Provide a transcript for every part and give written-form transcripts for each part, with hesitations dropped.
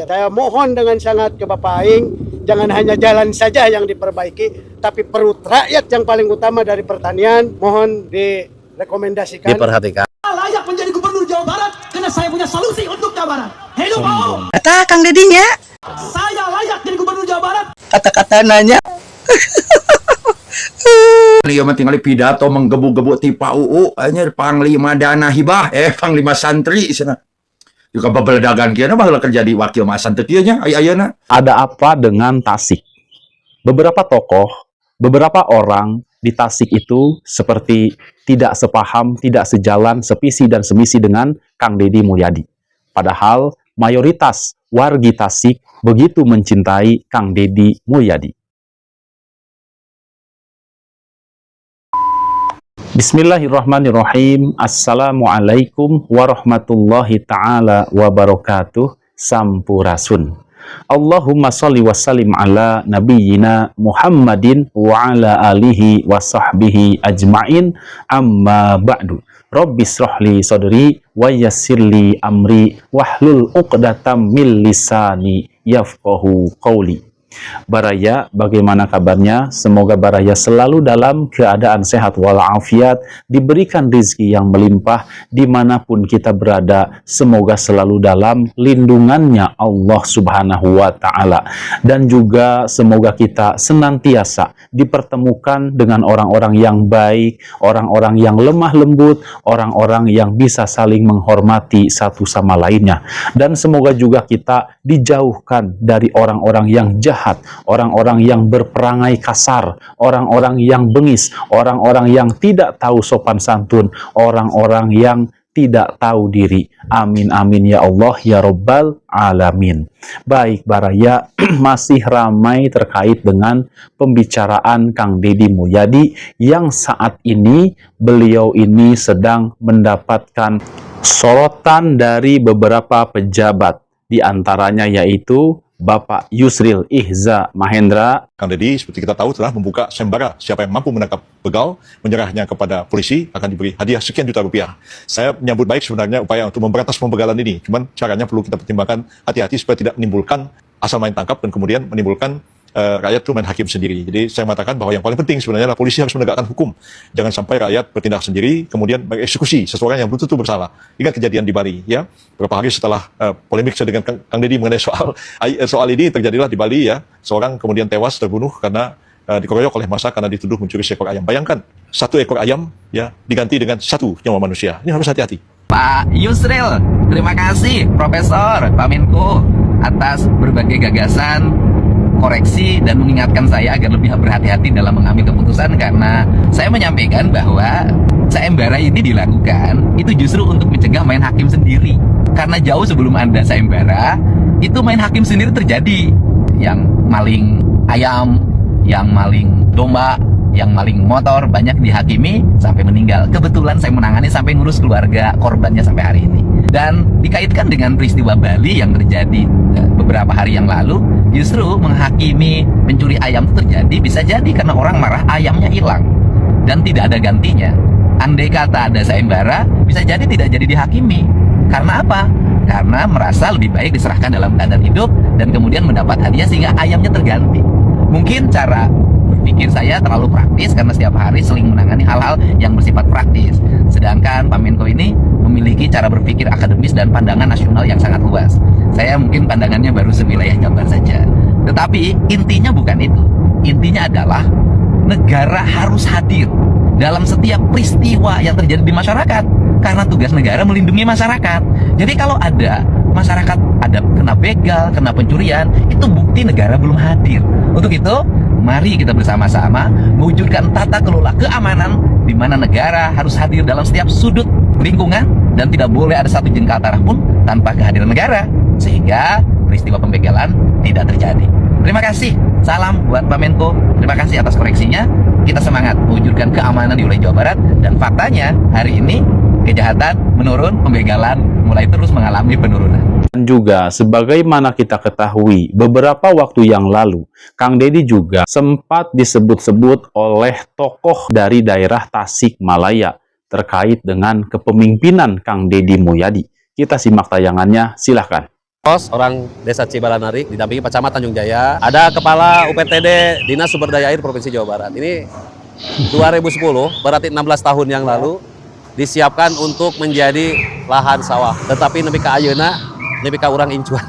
rakyat. Saya mohon dengan sangat ke Bapak Aing, jangan hanya jalan saja yang diperbaiki, tapi perut rakyat yang paling utama dari pertanian, mohon direkomendasikan. Diperhatikan. Layak menjadi gubernur Jawa Barat karena saya punya solusi untuk Jawa Barat. Hidup Ahok. Kata Kang Dedinya. Saya layak jadi gubernur Jawa Barat. Kata-kata nanya. Beliau tinggal pidato menggebu-gebu tipa UU hanya panglima dana hibah panglima santri sana. Juga babeledagan kieu baheula kerja di wakil mas santri kieu nya ayeuna. Ada apa dengan Tasik? Beberapa tokoh, beberapa orang di Tasik itu seperti tidak sepaham, tidak sejalan, sepisi dan semisi dengan Kang Deddy Mulyadi. Padahal mayoritas wargi Tasik begitu mencintai Kang Deddy Mulyadi. Bismillahirrahmanirrahim. Assalamualaikum warahmatullahi ta'ala wabarakatuh. Sampurasun. Allahumma sholli wa sallim ala nabiyyina Muhammadin wa ala alihi wa sahbihi ajma'in, amma ba'du. Rabbi shrahli sadri wa yassirli amri wahlul 'uqdatam min lisani yafqahu qawli. Baraya, bagaimana kabarnya? Semoga Baraya selalu dalam keadaan sehat walafiat, diberikan rezeki yang melimpah dimanapun kita berada. Semoga selalu dalam lindungannya Allah Subhanahu wa Ta'ala. Dan juga semoga kita senantiasa dipertemukan dengan orang-orang yang baik, orang-orang yang lemah lembut, orang-orang yang bisa saling menghormati satu sama lainnya. Dan semoga juga kita dijauhkan dari orang-orang yang jahat, orang-orang yang berperangai kasar, orang-orang yang bengis, orang-orang yang tidak tahu sopan santun, orang-orang yang tidak tahu diri. Amin amin ya Allah ya Rabbal alamin. Baik Baraya, masih ramai terkait dengan pembicaraan Kang Deddy Mulyadi yang saat ini beliau ini sedang mendapatkan sorotan dari beberapa pejabat, di antaranya yaitu Bapak Yusril Ihza Mahendra. Kang Deddy, seperti kita tahu, telah membuka sembara. Siapa yang mampu menangkap begal, menyerahnya kepada polisi, akan diberi hadiah sekian juta rupiah. Saya menyambut baik sebenarnya upaya untuk memberantas pembegalan ini. Cuman caranya perlu kita pertimbangkan hati-hati supaya tidak menimbulkan asal main tangkap dan kemudian menimbulkan rakyat itu main hakim sendiri. Jadi saya mengatakan bahwa yang paling penting sebenarnya adalah polisi harus menegakkan hukum. Jangan sampai rakyat bertindak sendiri, kemudian mengeksekusi seseorang yang belum tentu bersalah. Ingat kejadian di Bali, ya. Beberapa hari setelah polemik saya dengan Kang Deddy mengenai soal ini, terjadilah di Bali, ya. Seorang kemudian tewas terbunuh karena dikeroyok oleh massa karena dituduh mencuri seekor ayam. Bayangkan, 1 ekor ayam ya diganti dengan 1 nyawa manusia. Ini harus hati-hati. Pak Yusril, terima kasih Profesor Pak Menko atas berbagai gagasan, koreksi dan mengingatkan saya agar lebih berhati-hati dalam mengambil keputusan, karena saya menyampaikan bahwa sayembara ini dilakukan itu justru untuk mencegah main hakim sendiri, karena jauh sebelum ada sayembara itu main hakim sendiri terjadi, yang maling ayam, yang maling domba, yang maling motor banyak dihakimi sampai meninggal. Kebetulan saya menangani sampai ngurus keluarga korbannya sampai hari ini. Dan dikaitkan dengan peristiwa Bali yang terjadi beberapa hari yang lalu, justru menghakimi pencuri ayam itu terjadi bisa jadi karena orang marah ayamnya hilang dan tidak ada gantinya. Andai kata ada sayembara, bisa jadi tidak jadi dihakimi. Karena apa? Karena merasa lebih baik diserahkan dalam keadaan hidup dan kemudian mendapat hadiah sehingga ayamnya terganti. Mungkin cara berpikir saya terlalu praktis karena setiap hari seling menangani hal-hal yang bersifat praktis. Sedangkan Pak Menko ini memiliki cara berpikir akademis dan pandangan nasional yang sangat luas. Saya mungkin pandangannya baru sewilayah Jabar saja. Tetapi intinya bukan itu. Intinya adalah negara harus hadir dalam setiap peristiwa yang terjadi di masyarakat. Karena tugas negara melindungi masyarakat. Jadi kalau ada masyarakat ada kena begal, kena pencurian, itu bukti negara belum hadir. Untuk itu, mari kita bersama-sama mewujudkan tata kelola keamanan di mana negara harus hadir dalam setiap sudut lingkungan dan tidak boleh ada satu jengkal tanah pun tanpa kehadiran negara, sehingga peristiwa pembegalan tidak terjadi. Terima kasih. Salam buat Pak Menko. Terima kasih atas koreksinya. Kita semangat mewujudkan keamanan di wilayah Jawa Barat, dan faktanya hari ini kejahatan menurun, pembegalan mulai terus mengalami penurunan. Dan juga sebagaimana kita ketahui beberapa waktu yang lalu, Kang Deddy juga sempat disebut-sebut oleh tokoh dari daerah Tasikmalaya terkait dengan kepemimpinan Kang Deddy Mulyadi. Kita simak tayangannya, silahkan. orang Desa Cibalanari didampingi Pak Camat Tanjung Jaya. Ada Kepala UPTD Dinas Sumber Daya Air Provinsi Jawa Barat. Ini 2010, berarti 16 tahun yang lalu disiapkan untuk menjadi lahan sawah. Tetapi nepi ka ayeuna, nepi ka urang incuan.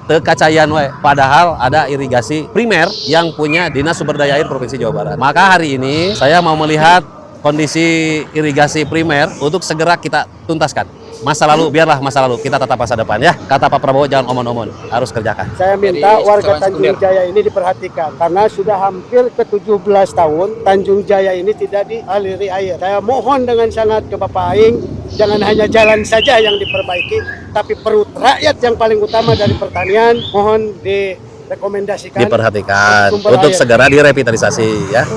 Teu kacayan we. Padahal ada irigasi primer yang punya Dinas Sumber Daya Air Provinsi Jawa Barat. Maka hari ini saya mau melihat kondisi irigasi primer untuk segera kita tuntaskan. Masa lalu biarlah masa lalu, kita tatap masa depan ya. Kata Pak Prabowo jangan omon-omon, harus kerjakan. Saya minta warga Tanjung Jaya ini diperhatikan karena sudah hampir ke 17 tahun Tanjung Jaya ini tidak dialiri air. Saya mohon dengan sangat ke Bapak Aing, jangan hanya jalan saja yang diperbaiki, tapi perut rakyat yang paling utama dari pertanian mohon direkomendasikan, Diperhatikan sumber untuk air. segera direvitalisasi ya.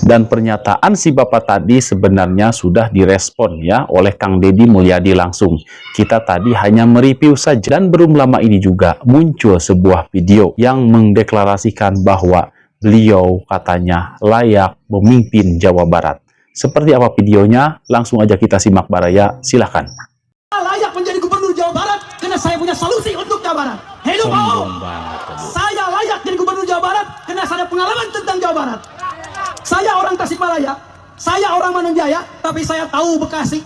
Dan pernyataan si Bapak tadi sebenarnya sudah direspon ya oleh Kang Deddy Mulyadi langsung. Kita tadi hanya mereview saja dan belum lama ini juga muncul sebuah video yang mendeklarasikan bahwa beliau katanya layak memimpin Jawa Barat. Seperti apa videonya? Langsung aja kita simak baraya, silahkan. Layak menjadi gubernur Jawa Barat karena saya punya solusi untuk Jawa Barat. Hidup Pak. Saya layak jadi gubernur Jawa Barat karena saya ada pengalaman tentang Jawa Barat. Saya orang Tasikmalaya, saya orang Manunjaya, tapi saya tahu Bekasi,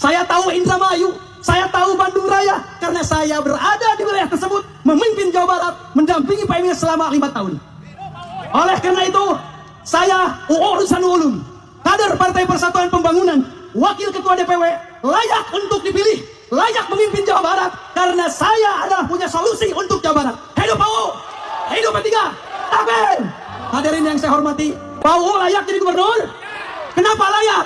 saya tahu Indramayu, saya tahu Bandung Raya, karena saya berada di wilayah tersebut, memimpin Jawa Barat, mendampingi Pak Emil selama 5 tahun. Oleh karena itu, saya Urusan Ulum, kader Partai Persatuan Pembangunan, Wakil Ketua DPW, layak untuk dipilih, layak memimpin Jawa Barat, karena saya adalah punya solusi untuk Jawa Barat. Hidup Pak U, hidup P3, Takbir. Hadirin yang saya hormati, Pak U layak jadi gubernur. Kenapa layak?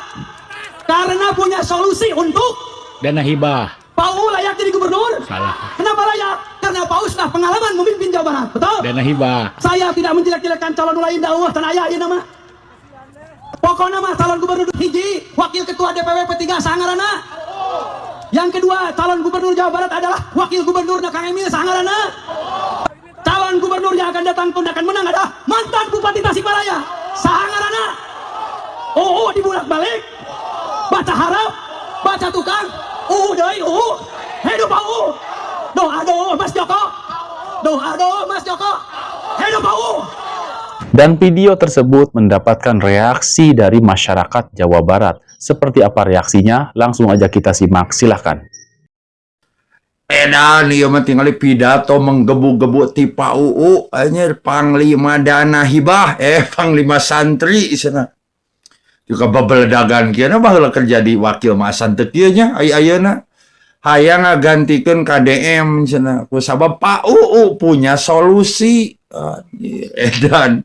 Karena punya solusi untuk dana hibah. Pak U layak jadi gubernur. Salah. Kenapa layak? Karena Pak U sudah pengalaman memimpin Jawa Barat. Betul? Dana hibah. Saya tidak menjelek-jelekan calon lain dakwah tanah ayah ini nama. Pokoknya mah calon gubernur hiji, wakil ketua DPW P3 Sangarana. Yang kedua, calon gubernur Jawa Barat adalah wakil gubernur Kang Emil Sangarana. Calon gubernur yang akan datang pun akan menang adalah mantan Bupati Tasikmalaya, Sangarana. Dibulak-balik, baca harap, baca tukang, deui, hidup Pak U. Doa Mas Joko, doa Mas Joko, hidup Pak U. Dan video tersebut mendapatkan reaksi dari masyarakat Jawa Barat. Seperti apa reaksinya? Langsung aja kita simak, silahkan. Edan ieu mah tinggal pidato menggebu-gebu ti Pak UU anjir panglima dana hibah panglima santri cenah. Juga babeledagan kieu na baheula kerja di wakil masan teu kieu nya ayeuna. Hayang ngagantikeun KDM cenah. Kusabab Pak UU punya solusi. Edan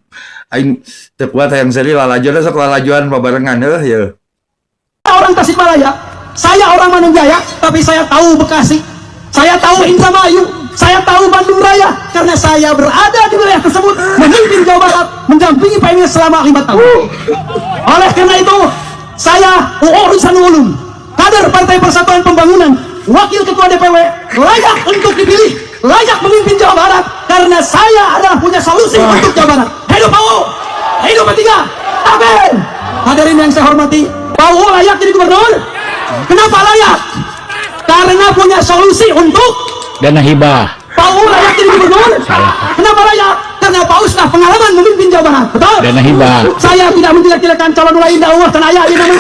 aing teu kuat hayang seri lalajuan sok lalajuan babarengan heuh ya. Orang Tasikmalaya, saya orang Manunjaya, tapi saya tahu Bekasi, saya tahu Indramayu, saya tahu Bandung Raya, karena saya berada di wilayah tersebut, memimpin Jawa Barat, mendampingi Pak Emil selama 5 tahun. Oleh karena itu, saya Urusan Ulum, kader Partai Persatuan Pembangunan, Wakil Ketua DPW, layak untuk dipilih, layak memimpin Jawa Barat, karena saya adalah punya solusi untuk Jawa Barat. Hidup Pak U, hidup P3, Takbir. Hadirin yang saya hormati, Pak U layak jadi gubernur. Kenapa layak? Karena punya solusi untuk Dana hibah. Pak U layak jadi gubernur. Salah. Kenapa layak? Karena Pak U sudah pengalaman memimpin Jawa Barat. Betul? Dana hibah. Saya tidak menjelek-jelekan calon lain dakwah tanah ayah ini nama.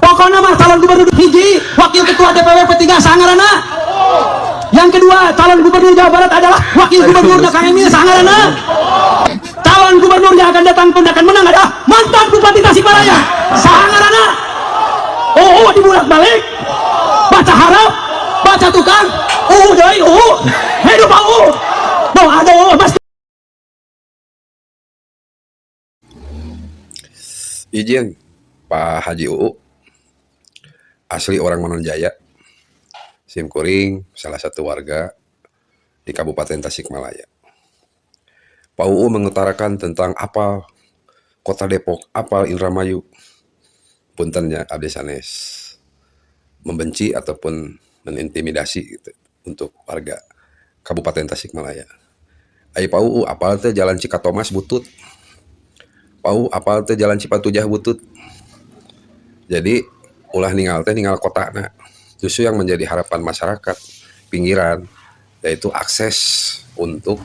Pokoknya mah calon gubernur hiji, wakil ketua DPW P3 Sangarana. Yang kedua, calon gubernur Jawa Barat adalah wakil gubernur Kang Emil Sangarana. Calon gubernur yang akan datang pun akan menang adalah mantan Bupati Tasikmalaya, Sangarana. Dibulak-balik, baca harap, baca tukang, deui, hidup Pak U. Doa Mas. Izin Pak Haji UU, asli orang Manunjaya, Simkuring, salah satu warga di Kabupaten Tasikmalaya. Pak UU mengutarakan tentang apal Kota Depok, apal Indramayu, puntennya abdi sanes membenci ataupun menintimidasi gitu, untuk warga Kabupaten Tasikmalaya. Ai Pak UU apal teh jalan Cikatomas butut. Pak UU apal teh jalan Cipatujah butut. Jadi ulah ningal teh ningal kotana. Justru yang menjadi harapan masyarakat pinggiran, yaitu akses untuk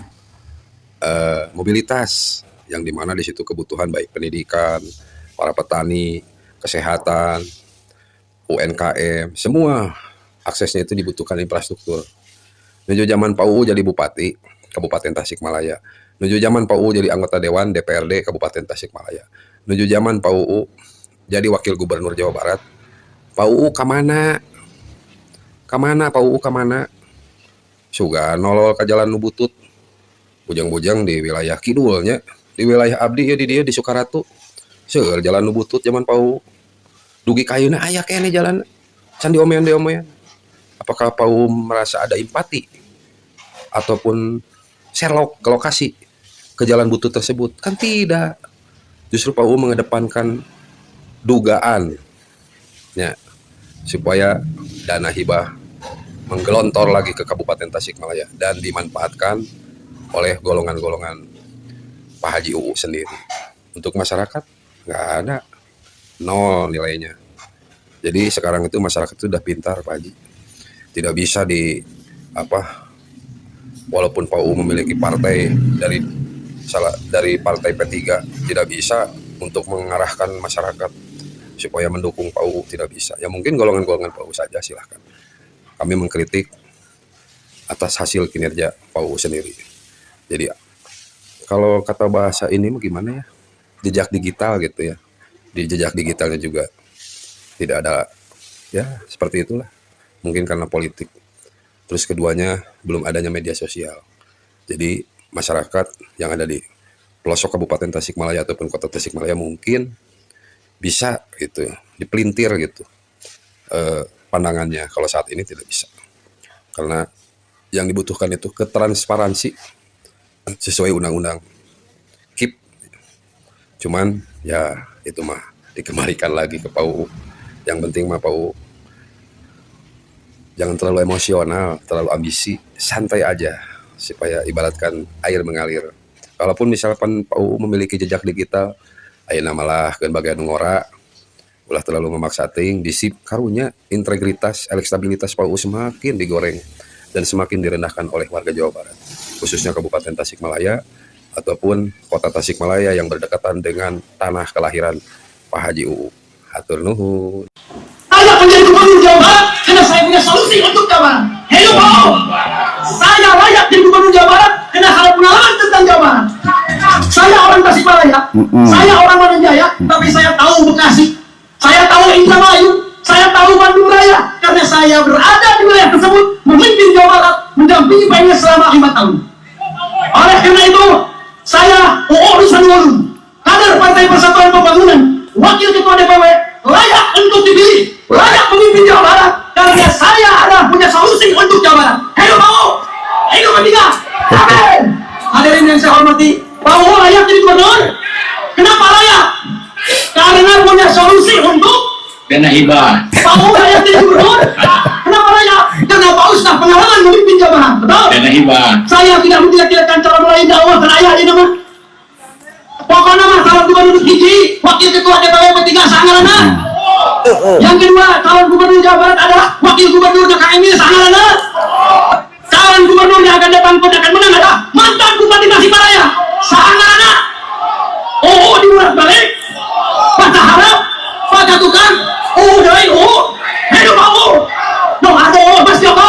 mobilitas, yang dimana di situ kebutuhan baik pendidikan, para petani, kesehatan, UMKM, semua aksesnya itu dibutuhkan infrastruktur. Menuju zaman Pak UU jadi Bupati Kabupaten Tasikmalaya, menuju zaman Pak UU jadi anggota Dewan DPRD Kabupaten Tasikmalaya, menuju zaman Pak UU jadi Wakil Gubernur Jawa Barat. Pak UU kamana? Kamana Pak UU kamana? Suga nolol ke jalan nu butut, bujang-bujang di wilayah kidulnya, di wilayah abdi ya di dia di Sukaratu. Seueur jalan nu butut zaman Pak UU. Dugi kayuna aya kene jalan. Can diomean. Apakah Pak UU merasa ada empati ataupun Sherlock ke lokasi ke jalan butut tersebut? Kan tidak. Justru Pak UU mengedepankan dugaan ya, supaya dana hibah menggelontor lagi ke Kabupaten Tasikmalaya dan dimanfaatkan oleh golongan-golongan Pak Haji UU sendiri. Untuk masyarakat nggak ada, nol nilainya. Jadi sekarang itu masyarakat itu udah pintar Pak Haji. Tidak bisa walaupun Pak UU memiliki partai dari partai P3, tidak bisa untuk mengarahkan masyarakat supaya mendukung Pak UU, tidak bisa. Ya mungkin golongan-golongan Pak UU saja, silahkan. Kami mengkritik atas hasil kinerja Pak UU sendiri. Jadi kalau kata bahasa ini gimana ya? Jejak digital gitu ya. Di jejak digitalnya juga tidak ada, ya seperti itulah. Mungkin karena politik. Terus keduanya belum adanya media sosial. Jadi masyarakat yang ada di pelosok Kabupaten Tasikmalaya ataupun Kota Tasikmalaya mungkin bisa gitu, dipelintir gitu pandangannya. Kalau saat ini tidak bisa. Karena yang dibutuhkan itu ketransparansi sesuai undang-undang KIP. Cuman ya itu mah dikembalikan lagi ke Pak UU. Yang penting mah Pak UU jangan terlalu emosional, terlalu ambisi, santai aja supaya ibaratkan air mengalir. Kalaupun misalkan Pak UU memiliki jejak digital, ayeuna malah keun bagian ngora, ulah terlalu memaksa ting, disip karunya integritas, elektabilitas Pak UU semakin digoreng dan semakin direndahkan oleh warga Jawa Barat, khususnya Kabupaten Tasikmalaya ataupun Kota Tasikmalaya yang berdekatan dengan tanah kelahiran Pak Haji UU. Hatur nuhun. Saya menjadi gubernur Jawa Barat karena saya punya solusi untuk Jawa Barat. Hello Pak! Saya layak jadi gubernur Jawa Barat karena saya pengalaman tentang Jawa Barat. Saya orang Tasikmalaya, saya orang Mananjaya, tapi saya tahu Bekasi, saya tahu Indramayu, saya tahu Bandung Raya, karena saya berada di wilayah tersebut, memimpin Jawa Barat, mendampingi PNS selama 5 tahun. Oleh karena itu, saya urusan kader Partai Persatuan Pembangunan, Wakil Ketua DPW, layak untuk dipilih, layak memimpin Jawa Barat, karena saya ada punya solusi untuk Jawa Barat. Hidup Pak UU, hidup P3. Amin. Hadirin yang saya hormati, Pak UU layak jadi gubernur. Kenapa layak? Karena punya solusi untuk Dana hibah. Pak UU layak jadi gubernur. Kenapa layak? Karena Pak UU sudah pengalaman memimpin Jawa Barat. Betul? Dana hibah. Saya tidak menjelek-jelekan calon lain dakwah teraya di nama. Pokoknya mah calon gubernur hiji, wakil ketua DPW P3 sangarana. Yang kedua, calon gubernur Jawa Barat adalah wakil gubernur DKM sangarana. Calon gubernur yang akan datang pun akan menang adalah mantan Bupati Tasikmalaya sangarana. Oh, dibolak-balik. Patah harap, patah tukang. Oh, dari hidup Pak UU. Aduh, Mas Joko.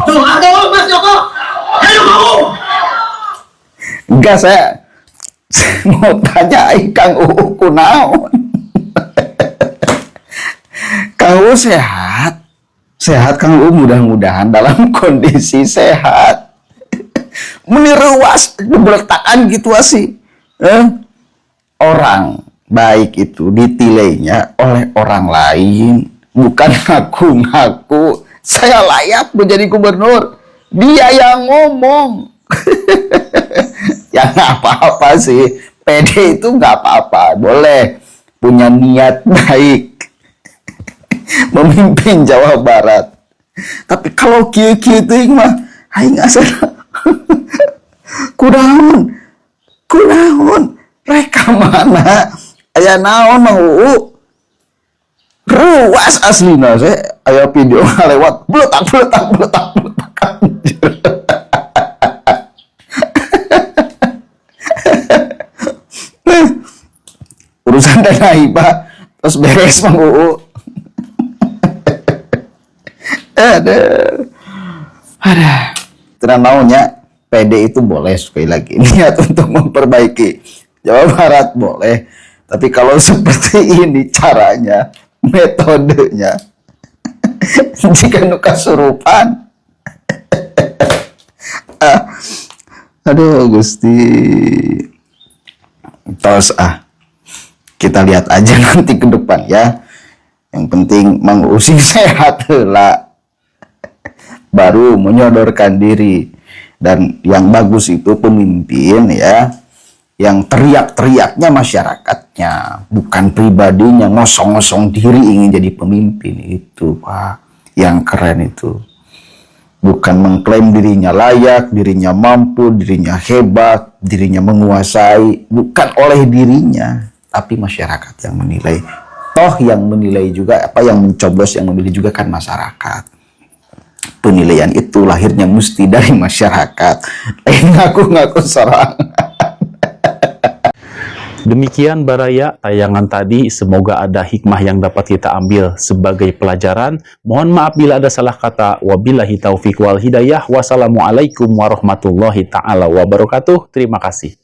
Aduh, Mas Joko. Hidup Pak UU. Enggak, saya mau tanya Kang UU kunaon. Kang UU sehat? Sehat Kang UU, mudah-mudahan dalam kondisi sehat. Meniruas berletaan gitu sih. Orang baik itu ditilainya oleh orang lain, bukan ngaku-ngaku saya layak menjadi gubernur. Dia yang ngomong. Ya nggak apa-apa sih, pede itu nggak apa-apa, boleh punya niat baik memimpin Jawa Barat. Tapi kalau gitu mah aing asal kunaon reka mana aya naon Mang UU ruas aslina saya aya video lewat bletak Urusan dana hibah terus beres Mang UU. Ada. Tidak maunya PD itu boleh, sekali lagi niat untuk memperbaiki Jawa Barat boleh, tapi kalau seperti ini caranya, metodenya, jika nu kasurupan, aduh Gusti, terus kita lihat aja nanti ke depan ya. Yang penting Mang Using sehat lah, baru menyodorkan diri. Dan yang bagus itu pemimpin ya, yang teriak-teriaknya masyarakatnya, bukan pribadinya ngosong-ngosong diri ingin jadi pemimpin. Itu Pak, yang keren itu. Bukan mengklaim dirinya layak, dirinya mampu, dirinya hebat, dirinya menguasai, bukan oleh dirinya, tapi masyarakat yang menilai. Toh yang menilai juga, yang mencoblos, yang memilih juga kan masyarakat. Penilaian itu lahirnya mesti dari masyarakat. Ngaku-ngaku sorang. Demikian Baraya tayangan tadi, semoga ada hikmah yang dapat kita ambil sebagai pelajaran. Mohon maaf bila ada salah kata. Wabillahi taufiq wal hidayah. Wassalamualaikum warahmatullahi ta'ala wabarakatuh. Terima kasih.